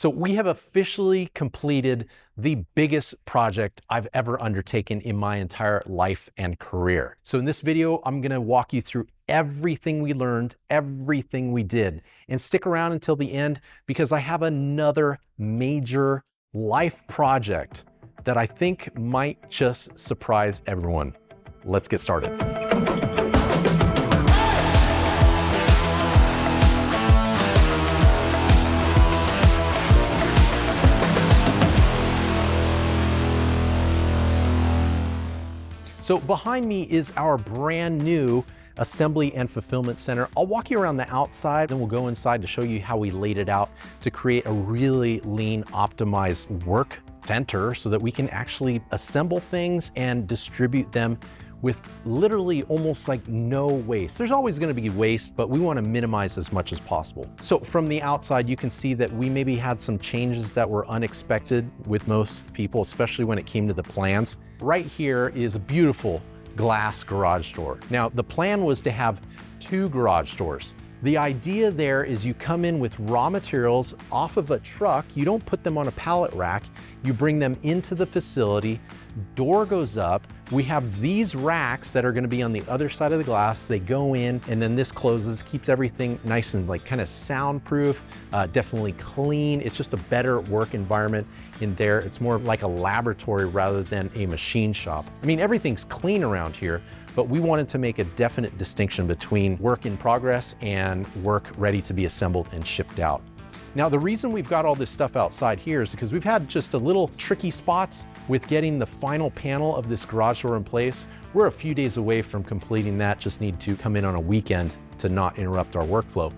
So we have officially completed the biggest project I've ever undertaken in my entire life and career. So in this video, I'm gonna walk you through everything we learned, everything we did, and stick around until the end because I have another major life project that I think might just surprise everyone. Let's get started. So behind me is our brand new assembly and fulfillment center. I'll walk you around the outside, then we'll go inside to show you how we laid it out to create a really lean, optimized work center so that we can actually assemble things and distribute them with literally almost like no waste. There's always gonna be waste, but we wanna minimize as much as possible. So from the outside, you can see that we maybe had some changes that were unexpected with most people, especially when it came to the plans. Right here is a beautiful glass garage door. Now, the plan was to have 2 garage doors. The idea there is you come in with raw materials off of a truck, you don't put them on a pallet rack, you bring them into the facility, door goes up, we have these racks that are gonna be on the other side of the glass, they go in, and then this closes, keeps everything nice and like kind of soundproof, definitely clean. It's just a better work environment in there. It's more like a laboratory rather than a machine shop. I mean, everything's clean around here, but we wanted to make a definite distinction between work in progress and work ready to be assembled and shipped out. Now, the reason we've got all this stuff outside here is because we've had just a little tricky spots with getting the final panel of this garage door in place. We're a few days away from completing that, just need to come in on a weekend to not interrupt our workflow.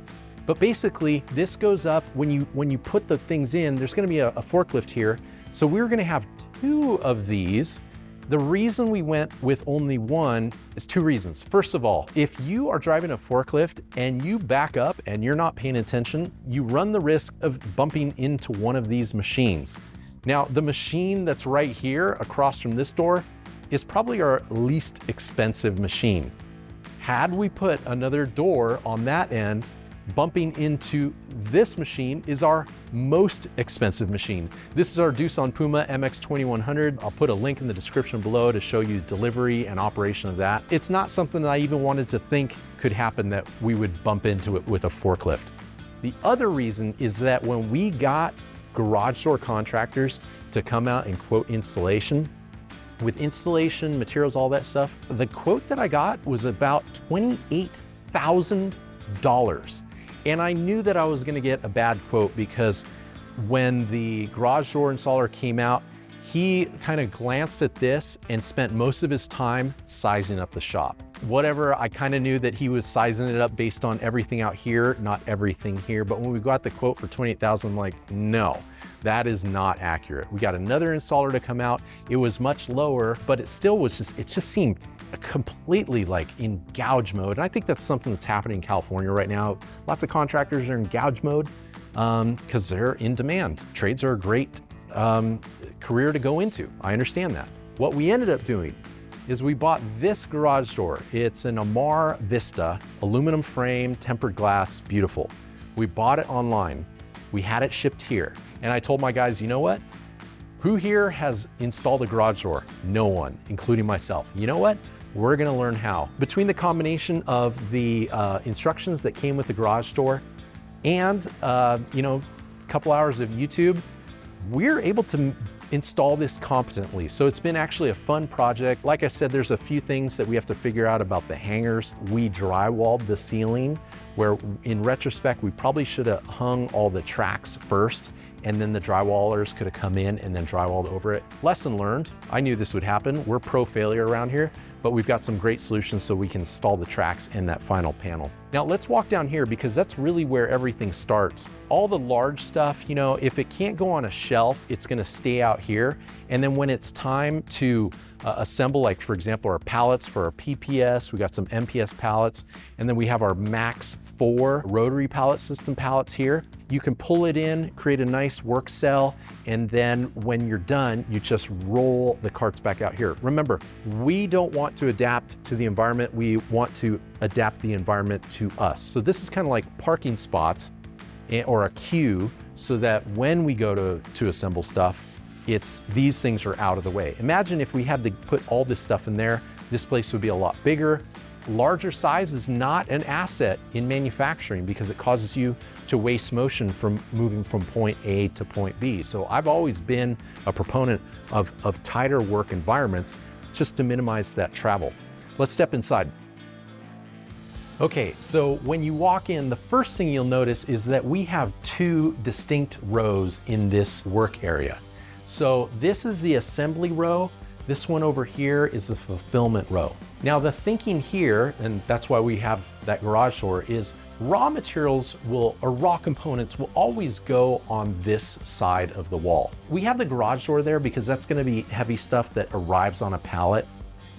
But basically, this goes up, when you put the things in, there's gonna be a forklift here. So we're gonna have 2 of these. The reason we went with only 1 is 2 reasons. First of all, if you are driving a forklift and you back up and you're not paying attention, you run the risk of bumping into one of these machines. Now, the machine that's right here across from this door is probably our least expensive machine. Had we put another door on that end, bumping into this machine is our most expensive machine. This is our Doosan Puma MX2100. I'll put a link in the description below to show you delivery and operation of that. It's not something that I even wanted to think could happen that we would bump into it with a forklift. The other reason is that when we got garage door contractors to come out and quote installation, with installation, materials, all that stuff, the quote that I got was about $28,000. And I knew that I was gonna get a bad quote because when the garage door installer came out, he kind of glanced at this and spent most of his time sizing up the shop. Whatever, I kind of knew that he was sizing it up based on everything out here, not everything here. But when we got the quote for $28,000, I'm like, no, that is not accurate. We got another installer to come out. It was much lower, but it still was it just seemed completely like in gouge mode. And I think that's something that's happening in California right now. Lots of contractors are in gouge mode because they're in demand. Trades are a great career to go into. I understand that. What we ended up doing is we bought this garage door. It's an Amar Vista, aluminum frame, tempered glass, beautiful. We bought it online. We had it shipped here. And I told my guys, you know what? Who here has installed a garage door? No one, including myself. You know what? We're gonna learn how. Between the combination of the instructions that came with the garage door and a couple hours of YouTube, we're able to install this competently. So it's been actually a fun project. Like I said, there's a few things that we have to figure out about the hangers. We drywalled the ceiling, where in retrospect, we probably should have hung all the tracks first, and then the drywallers could have come in and then drywalled over it. Lesson learned. I knew this would happen. We're pro failure around here, but we've got some great solutions so we can install the tracks in that final panel. Now let's walk down here because that's really where everything starts. All the large stuff, if it can't go on a shelf, it's gonna stay out here. And then when it's time to assemble, like for example, our pallets for our PPS, we got some MPS pallets, and then we have our Max 4 rotary pallet system pallets here. You can pull it in, create a nice work cell, and then when you're done, you just roll the carts back out here. Remember, we don't want to adapt to the environment, we want to adapt the environment to us. So this is kind of like parking spots or a queue so that when we go to assemble stuff, these things are out of the way. Imagine if we had to put all this stuff in there, this place would be a lot bigger. Larger size is not an asset in manufacturing because it causes you to waste motion from moving from point A to point B. So I've always been a proponent of tighter work environments just to minimize that travel. Let's step inside. Okay, so when you walk in, the first thing you'll notice is that we have two distinct rows in this work area. So this is the assembly row. This one over here is the fulfillment row. Now the thinking here, and that's why we have that garage door, is raw materials or raw components will always go on this side of the wall. We have the garage door there because that's gonna be heavy stuff that arrives on a pallet.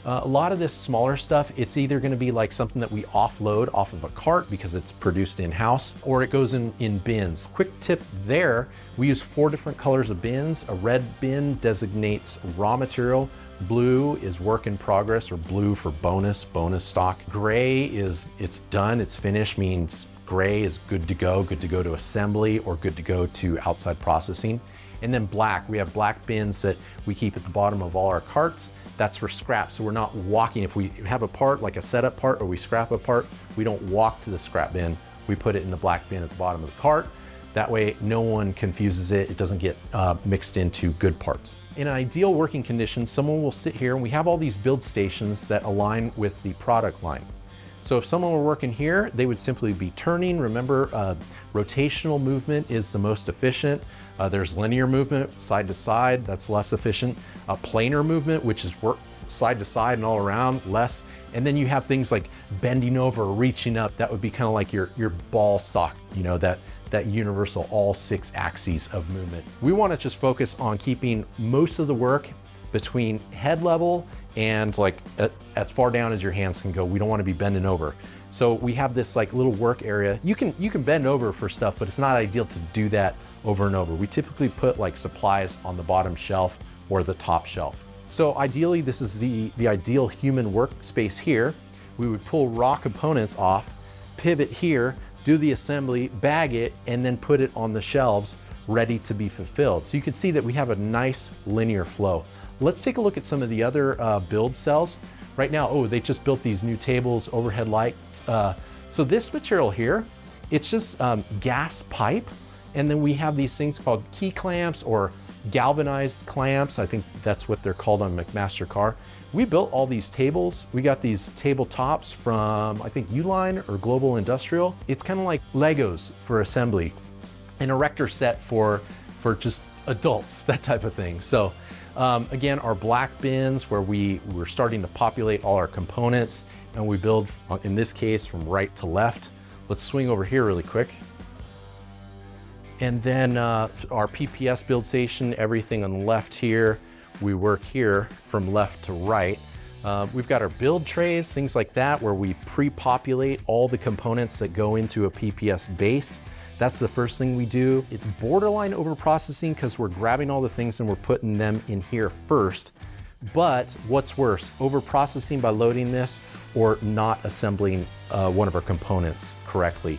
A lot of this smaller stuff, it's either gonna be like something that we offload off of a cart because it's produced in-house, or it goes in bins. Quick tip there, we use 4 different colors of bins. A red bin designates raw material. Blue is work in progress, or blue for bonus stock. Gray is it's done, it's finished, means gray is good to go to assembly or good to go to outside processing. And then black, we have black bins that we keep at the bottom of all our carts. That's for scrap, so we're not walking. If we have a part, like a setup part, or we scrap a part, we don't walk to the scrap bin. We put it in the black bin at the bottom of the cart. That way, no one confuses it. It doesn't get mixed into good parts. In an ideal working condition, someone will sit here, and we have all these build stations that align with the product line. So if someone were working here, they would simply be turning. Remember, rotational movement is the most efficient. There's linear movement, side to side, that's less efficient. Planar movement, which is work side to side and all around, less. And then you have things like bending over, reaching up. That would be kind of like your ball sock, you know, that universal all 6 axes of movement. We want to just focus on keeping most of the work between head level and like as far down as your hands can go. We don't want to be bending over. So we have this like little work area. You can bend over for stuff, but it's not ideal to do that over and over. We typically put like supplies on the bottom shelf or the top shelf. So ideally, this is the ideal human workspace here. We would pull raw components off, pivot here, do the assembly, bag it, and then put it on the shelves ready to be fulfilled. So you can see that we have a nice linear flow. Let's take a look at some of the other build cells. Right now, they just built these new tables, overhead lights. So this material here, it's just gas pipe. And then we have these things called key clamps or galvanized clamps. I think that's what they're called on McMaster Carr. We built all these tables. We got these tabletops from, I think, Uline or Global Industrial. It's kind of like Legos for assembly, an erector set for just adults, that type of thing. So again, our black bins where we're starting to populate all our components, and we build, in this case, from right to left. Let's swing over here really quick. And then our PPS build station, everything on the left here. We work here from left to right. We've got our build trays, things like that, where we pre-populate all the components that go into a PPS base. That's the first thing we do. It's borderline over-processing because we're grabbing all the things and we're putting them in here first. But what's worse, over-processing by loading this or not assembling one of our components correctly.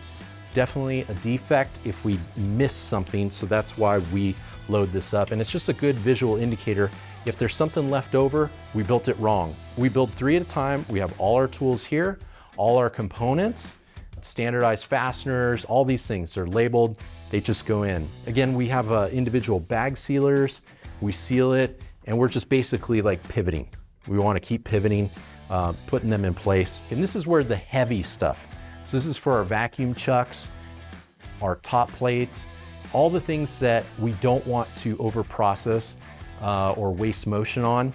Definitely a defect if we miss something, so that's why we load this up. And it's just a good visual indicator. If there's something left over, we built it wrong. We build 3 at a time. We have all our tools here, all our components, standardized fasteners, all these things are labeled, they just go in. Again, we have individual bag sealers, we seal it, and we're just basically like pivoting. We want to keep pivoting, putting them in place. And this is where the heavy stuff. So this is for our vacuum chucks, our top plates, all the things that we don't want to over-process or waste motion on.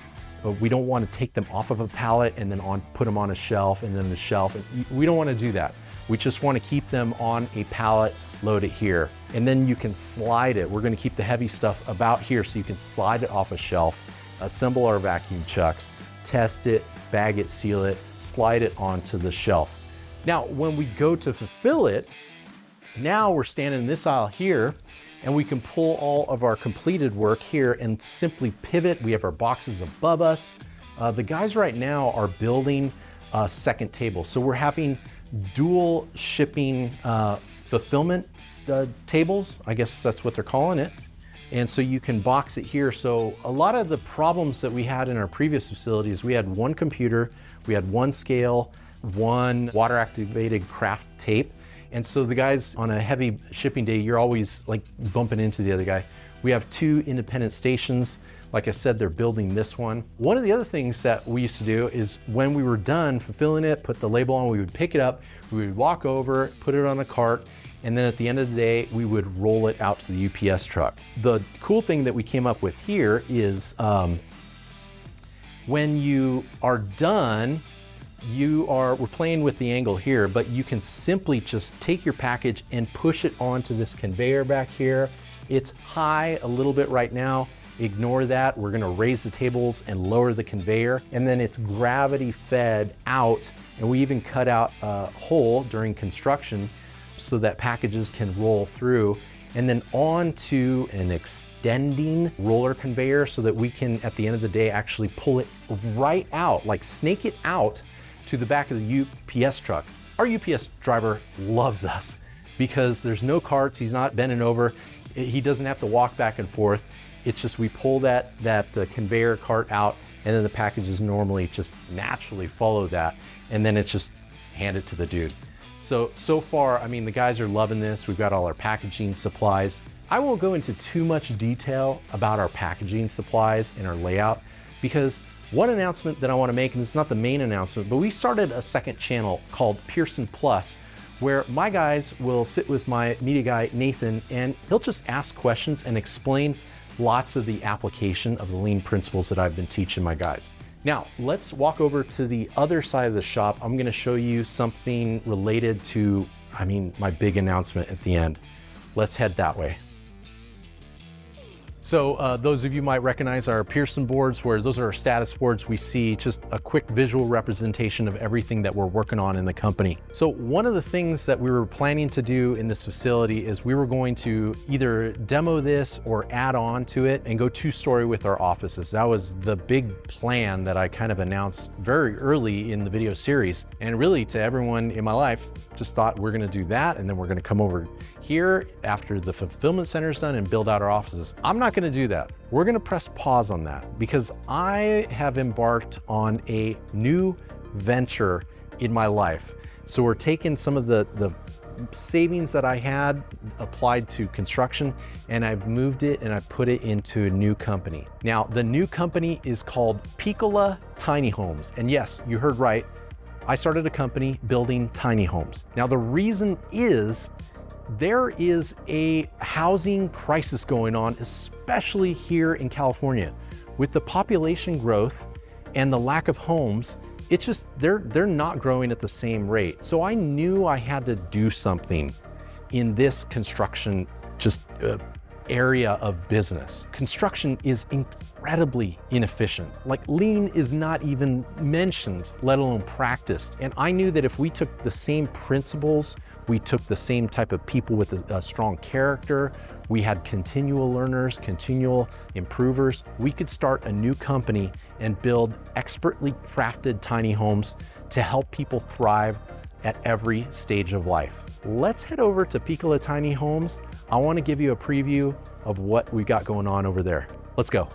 We don't want to take them off of a pallet and then put them on a shelf and then the shelf. We don't want to do that. We just want to keep them on a pallet, load it here. And then you can slide it. We're going to keep the heavy stuff about here so you can slide it off a shelf, assemble our vacuum chucks, test it, bag it, seal it, slide it onto the shelf. Now, when we go to fulfill it, now we're standing in this aisle here, and we can pull all of our completed work here and simply pivot. We have our boxes above us. The guys right now are building a second table. So we're having dual shipping fulfillment tables, I guess that's what they're calling it. And so you can box it here. So a lot of the problems that we had in our previous facilities, we had one computer, we had one scale, one water activated craft tape. And so the guys on a heavy shipping day, you're always like bumping into the other guy. We have 2 independent stations. Like I said, they're building this one. One of the other things that we used to do is when we were done fulfilling it, put the label on, we would pick it up, we would walk over, put it on a cart, and then at the end of the day, we would roll it out to the UPS truck. The cool thing that we came up with here is when you are done, we're playing with the angle here, but you can simply just take your package and push it onto this conveyor back here. It's high a little bit right now. Ignore that. We're gonna raise the tables and lower the conveyor, and then it's gravity fed out. And we even cut out a hole during construction so that packages can roll through, and then onto an extending roller conveyor so that we can, at the end of the day, actually pull it right out, like snake it out to the back of the UPS truck. Our UPS driver loves us because there's no carts, he's not bending over, he doesn't have to walk back and forth. It's just we pull that conveyor cart out, and then the packages normally just naturally follow that, and then it's just hand it to the dude. So far, I mean, the guys are loving this. We've got all our packaging supplies. I won't go into too much detail about our packaging supplies and our layout, because one announcement that I want to make, and it's not the main announcement, but we started a second channel called Pierson Plus, where my guys will sit with my media guy, Nathan, and he'll just ask questions and explain lots of the application of the lean principles that I've been teaching my guys. Now, let's walk over to the other side of the shop. I'm gonna show you something related to, my big announcement at the end. Let's head that way. So those of you might recognize our Pierson boards, where those are our status boards. We see just a quick visual representation of everything that we're working on in the company. So one of the things that we were planning to do in this facility is we were going to either demo this or add on to it and go 2-story with our offices. That was the big plan that I kind of announced very early in the video series. And really, to everyone in my life, just thought we're gonna do that, and then we're gonna come over here after the fulfillment center is done and build out our offices. I'm not gonna do that. We're gonna press pause on that because I have embarked on a new venture in my life. So we're taking some of the savings that I had applied to construction, and I've moved it and I've put it into a new company. Now, the new company is called Piccola Tiny Homes. And yes, you heard right. I started a company building tiny homes. Now, the reason is there is a housing crisis going on, especially here in California. With the population growth and the lack of homes, it's just, they're not growing at the same rate. So I knew I had to do something in this construction area of business. Construction is incredibly inefficient. Like, lean is not even mentioned, let alone practiced. And I knew that if we took the same principles, we took the same type of people with a strong character, we had continual learners, continual improvers, we could start a new company and build expertly crafted tiny homes to help people thrive at every stage of life. Let's head over to Piccola Tiny Homes. I want to give you a preview of what we got going on over there. Let's go.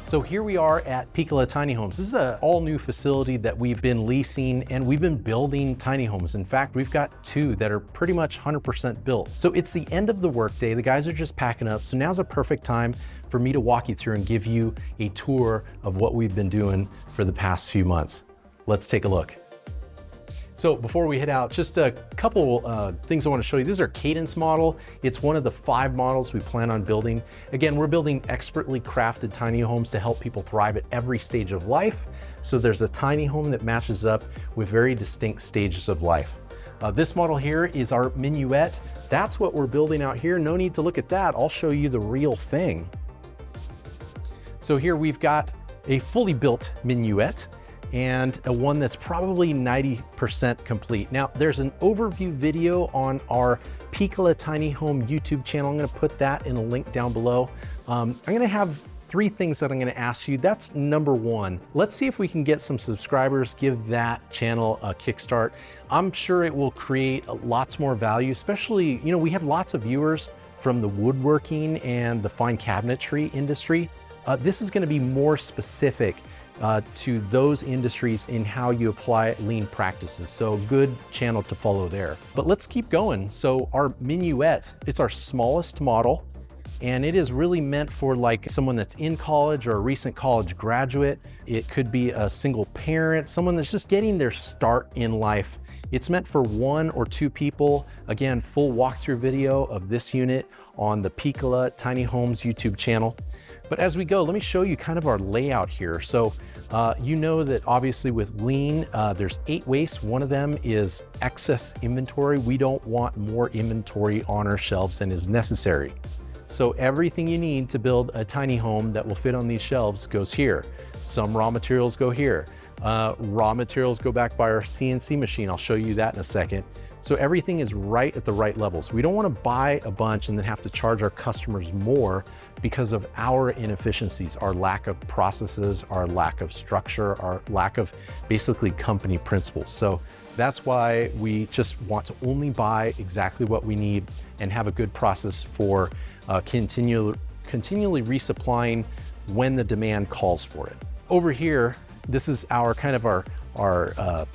So here we are at Piccola Tiny Homes. This is an all new facility that we've been leasing, and we've been building tiny homes. In fact, we've got 2 that are pretty much 100% built. So it's the end of the workday. The guys are just packing up. So now's a perfect time for me to walk you through and give you a tour of what we've been doing for the past few months. Let's take a look. So before we head out, just a couple things I want to show you. This is our Cadence model. It's one of the 5 models we plan on building. Again, we're building expertly crafted tiny homes to help people thrive at every stage of life. So there's a tiny home that matches up with very distinct stages of life. This model here is our minuet. That's what we're building out here. No need to look at that. I'll show you the real thing. So here we've got a fully built minuet, and a one that's probably 90% complete. Now, there's an overview video on our Piccola Tiny Home YouTube channel. I'm gonna put that in a link down below. I'm gonna have 3 things that I'm gonna ask you. That's number 1. Let's see if we can get some subscribers, give that channel a kickstart. I'm sure it will create lots more value, especially, you know, we have lots of viewers from the woodworking and the fine cabinetry industry. This is gonna be more specific to those industries in how you apply lean practices. So good channel to follow there. But let's keep going. So our minuet, it's our smallest model, and it is really meant for like someone that's in college or a recent college graduate. It could be a single parent, someone that's just getting their start in life. It's meant for 1 or 2 people. Again, full walkthrough video of this unit on the Piccola Tiny Homes YouTube channel. But as we go, let me show you kind of our layout here. So you know that obviously with lean, there's 8 wastes. One of them is excess inventory. We don't want more inventory on our shelves than is necessary. So everything you need to build a tiny home that will fit on these shelves goes here. Some raw materials go here. Raw materials go back by our CNC machine. I'll show you that in a second. So everything is right at the right levels. We don't want to buy a bunch and then have to charge our customers more because of our inefficiencies, our lack of processes, our lack of structure, our lack of basically company principles. So that's why we just want to only buy exactly what we need and have a good process for continually resupplying when the demand calls for it. Over here, this is our kind of our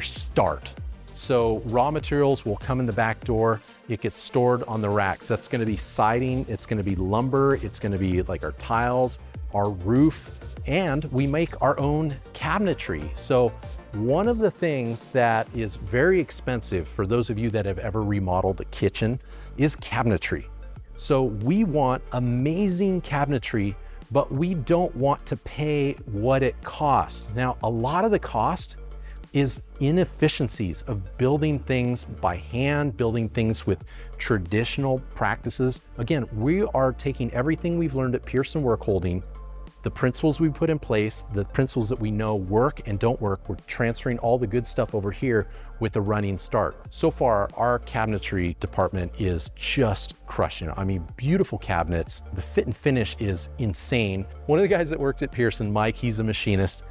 start. So raw materials will come in the back door. It gets stored on the racks. That's gonna be siding, it's gonna be lumber, it's gonna be like our tiles, our roof, and we make our own cabinetry. So one of the things that is very expensive for those of you that have ever remodeled a kitchen is cabinetry. So we want amazing cabinetry, but we don't want to pay what it costs. Now, a lot of the cost is inefficiencies of building things by hand, building things with traditional practices. Again, we are taking everything we've learned at Pierson Workholding, the principles we put in place, the principles that we know work and don't work, we're transferring all the good stuff over here with a running start. So far, our cabinetry department is just crushing it. I mean, beautiful cabinets. The fit and finish is insane. One of the guys that worked at Pierson, Mike, he's a machinist,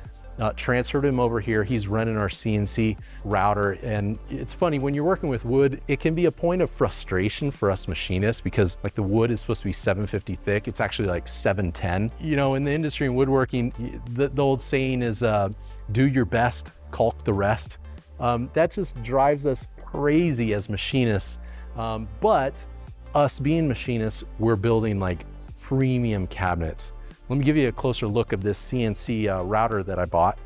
transferred him over here. He's running our CNC router. And it's funny, when you're working with wood, it can be a point of frustration for us machinists because like the wood is supposed to be 750 thick. It's actually like 710. You know, in the industry in woodworking, the old saying is, do your best, caulk the rest. That just drives us crazy as machinists. But us being machinists, we're building like premium cabinets. Let me give you a closer look of this CNC router that I bought.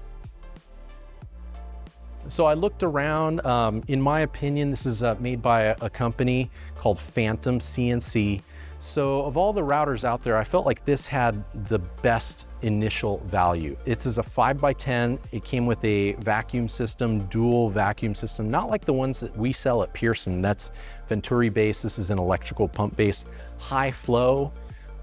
So I looked around, in my opinion, this is made by a company called Phantom CNC. So of all the routers out there, I felt like this had the best initial value. It's a 5x10. It came with a vacuum system, dual vacuum system, not like the ones that we sell at Pierson. That's Venturi based. This is an electrical pump based, high flow,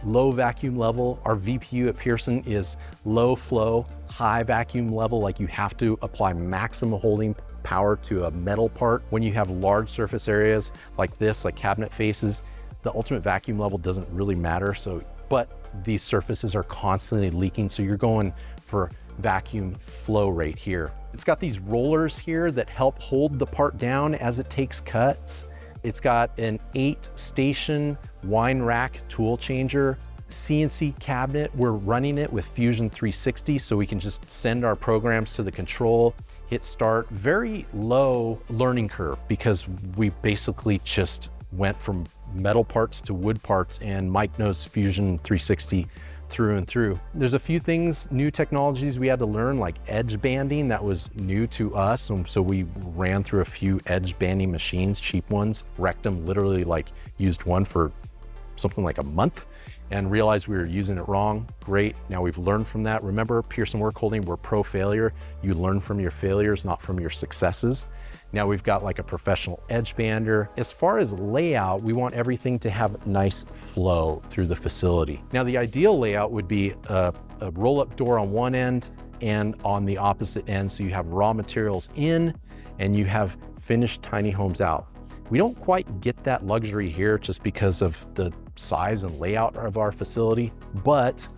low vacuum level. Our VPU at Pierson is low flow, high vacuum level, like you have to apply maximum holding power to a metal part. When you have large surface areas like this, like cabinet faces, the ultimate vacuum level doesn't really matter. But these surfaces are constantly leaking, so you're going for vacuum flow rate here. It's got these rollers here that help hold the part down as it takes cuts. It's got an 8-station wine rack tool changer, CNC cabinet. We're running it with Fusion 360, so we can just send our programs to the control, hit start. Very low learning curve because we basically just went from metal parts to wood parts, and Mike knows Fusion 360 through and through. There's a few things, new technologies we had to learn, like edge banding. That was new to us. So we ran through a few edge banding machines, cheap ones, wrecked them, literally like used one for something like a month and realized we were using it wrong. Great, now we've learned from that. Remember, Pierson Workholding, we're pro failure. You learn from your failures, not from your successes. Now we've got like a professional edge bander. As far as layout, we want everything to have nice flow through the facility. Now the ideal layout would be a roll-up door on one end and on the opposite end, so you have raw materials in and you have finished tiny homes out. We don't quite get that luxury here just because of the size and layout of our facility, but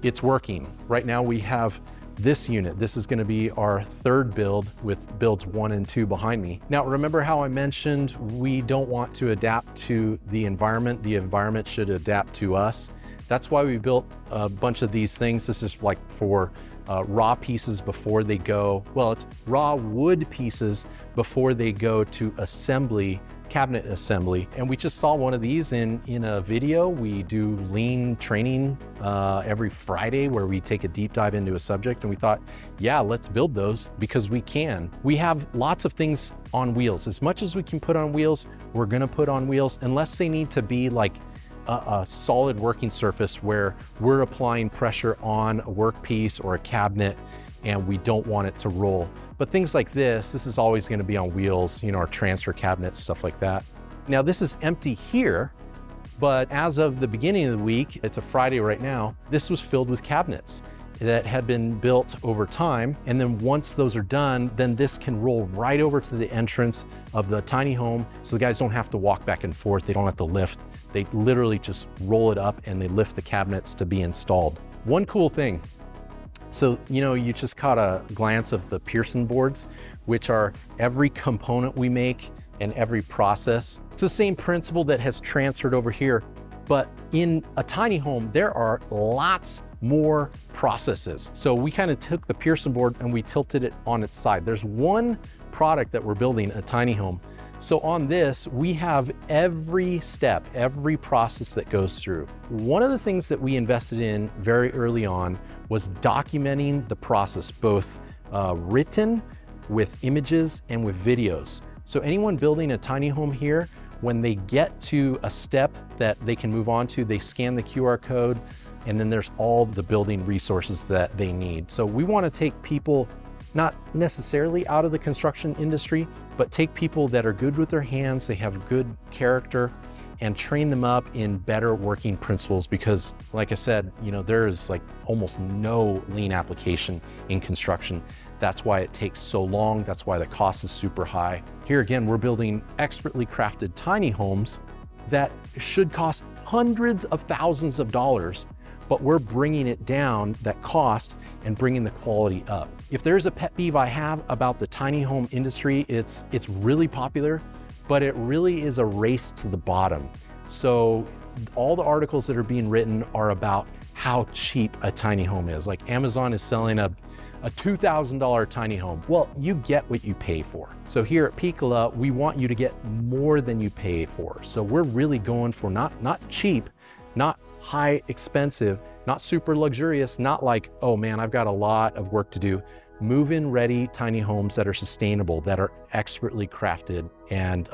it's working. Right now we have this unit. This is gonna be our third build with builds 1 and 2 behind me. Now, remember how I mentioned we don't want to adapt to the environment should adapt to us. That's why we built a bunch of these things. This is like for raw pieces before they go, well, it's raw wood pieces before they go to assembly, cabinet assembly. And we just saw one of these in a video. We do lean training every Friday where we take a deep dive into a subject, and we thought, yeah, let's build those because we can. We have lots of things on wheels. As much as we can put on wheels, we're gonna put on wheels unless they need to be like a solid working surface where we're applying pressure on a workpiece or a cabinet and we don't want it to roll. But things like this is always gonna be on wheels, you know, our transfer cabinets, stuff like that. Now this is empty here, but as of the beginning of the week, it's a Friday right now, this was filled with cabinets that had been built over time. And then once those are done, then this can roll right over to the entrance of the tiny home. So the guys don't have to walk back and forth. They don't have to lift. They literally just roll it up and they lift the cabinets to be installed. One cool thing. So, you know, you just caught a glance of the Pierson boards, which are every component we make and every process. It's the same principle that has transferred over here, but in a tiny home, there are lots more processes. So we kind of took the Pierson board and we tilted it on its side. There's one product that we're building, a tiny home. So on this, we have every step, every process that goes through. One of the things that we invested in very early on was documenting the process, both written with images and with videos. So anyone building a tiny home here, when they get to a step that they can move on to, they scan the QR code, and then there's all the building resources that they need. So we want to take people not necessarily out of the construction industry, but take people that are good with their hands, they have good character, and train them up in better working principles. Because like I said, you know, there is like almost no lean application in construction. That's why it takes so long. That's why the cost is super high. Here again, we're building expertly crafted tiny homes that should cost hundreds of thousands of dollars, but we're bringing it down, that cost, and bringing the quality up. If there's a pet peeve I have about the tiny home industry, it's really popular, but it really is a race to the bottom. So all the articles that are being written are about how cheap a tiny home is. Like Amazon is selling a $2,000 tiny home. Well, you get what you pay for. So here at Piccola, we want you to get more than you pay for. So we're really going for not cheap, not high expensive, not super luxurious, not like, oh man, I've got a lot of work to do. Move-in ready tiny homes that are sustainable, that are expertly crafted, and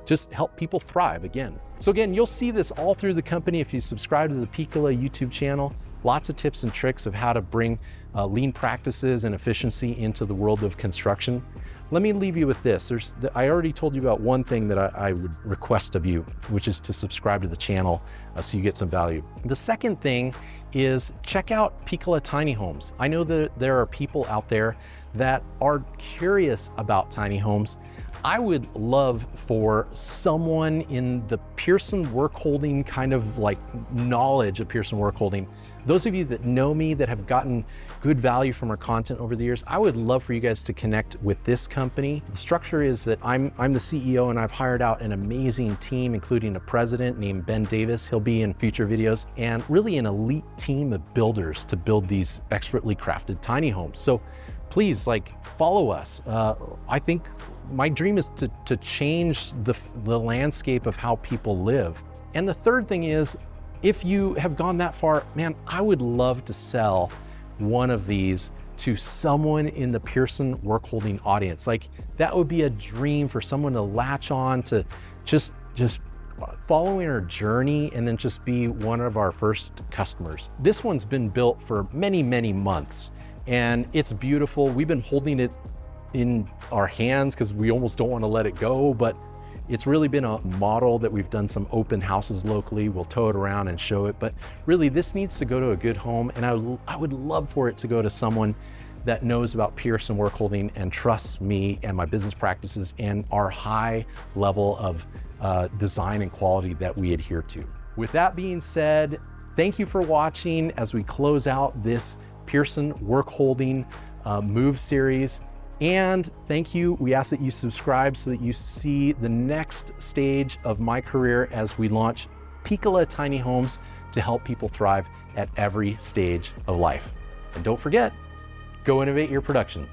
just help people thrive again. So again, you'll see this all through the company if you subscribe to the Piccola YouTube channel. Lots of tips and tricks of how to bring lean practices and efficiency into the world of construction. Let me leave you with this. I already told you about one thing that I would request of you, which is to subscribe to the channel so you get some value. The second thing is check out Piccola Tiny Homes. I know that there are people out there that are curious about tiny homes. I would love for someone in the Pierson Workholding kind of like knowledge of Pierson Workholding. Those of you that know me, that have gotten good value from our content over the years, I would love for you guys to connect with this company. The structure is that I'm the CEO and I've hired out an amazing team, including a president named Ben Davis. He'll be in future videos, and really an elite team of builders to build these expertly crafted tiny homes. So please, like, follow us. I think my dream is to change the landscape of how people live. And the third thing is, if you have gone that far, man, I would love to sell one of these to someone in the Pierson Workholding audience. Like, that would be a dream for someone to latch on to, just following our journey and then just be one of our first customers. This one's been built for many, many months, and it's beautiful. We've been holding it in our hands because we almost don't want to let it go, but it's really been a model that we've done some open houses locally. We'll tow it around and show it, but really this needs to go to a good home, and I would love for it to go to someone that knows about Pierson Workholding and trusts me and my business practices and our high level of design and quality that we adhere to. With that being said, Thank you for watching as we close out this Pierson Workholding Move series. And thank you, we ask that you subscribe so that you see the next stage of my career as we launch Piccola tiny homes to help people thrive at every stage of life. And don't forget, go innovate your production.